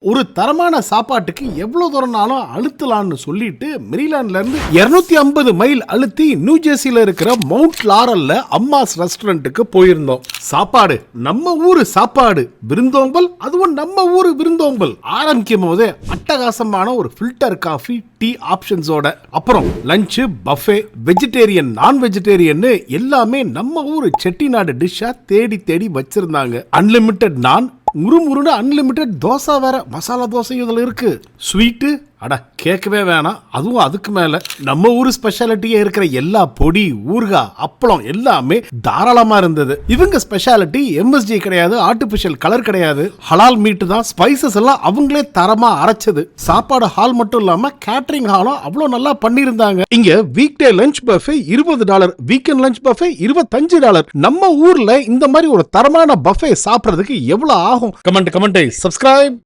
ஒரு தரமான சாப்பாட்டுக்கு எவ்வளவு தூரம்னாலும் அழுத்தலாம்னு சொல்லிட்டு மெரிலாண்ட்ல இருந்து 250 மைல் அழுத்தி நியூ ஜெர்சில இருக்கிற மவுண்ட் லாரல்ல அம்மாஸ் ரெஸ்டாரண்ட்டுக்கு போயிருந்தோம். சாப்பாடு நம்ம ஊரு சாப்பாடு, விருந்தோம்பல் அதுவும் நம்ம ஊரு விருந்தோம்பல். ஆரம்பிக்கும் போதே அட்டகாசமான ஒரு ஃபில்டர் காஃபி, டீ ஆப்ஷன்ஸோட, அப்புறம் லஞ்ச் பஃபே, வெஜிடேரியன் நான் வெஜிடேரியன் எல்லாமே நம்ம ஊரு செட்டிநாடு டிஷ்ஷா தேடி தேடி வச்சிருந்தாங்க. அன்லிமிட்டெட் நான், முறுமுறுன்னு அன்லிமிட்டெட் தோசை வேற, மசாலா தோசை இதுல இருக்கு. ஸ்வீட்டு அட கேட்கவே வேணாம். அதுவும் அதுக்கு மேல நம்ம ஊரு ஸ்பெஷாலிட்டியே இருக்கிற எல்லா பொடி, ஊறுகாய், அப்பளம் எல்லாமே தாராளமா இருந்தது. இவங்க ஸ்பெஷாலிட்டி MSG கிடையாது, ஆர்டிபிஷியல் கலர் கிடையாது, ஹலால் மீட் தான். ஸ்பைசஸ் எல்லாம் அவங்களே தரமா அரைச்சது. சாப்பாடு ஹால் மட்டும் இல்லாம கேட்டரிங் ஹாலும் அவ்வளவு நல்லா பண்ணிருந்தாங்க. இங்க week day lunch buffet $20, weekend lunch buffet $25. நம்ம ஊர்ல இந்த மாதிரி ஒரு தரமான பஃபே சாப்பிடுறதுக்கு எவ்வளவு ஆகும்? Comment subscribe.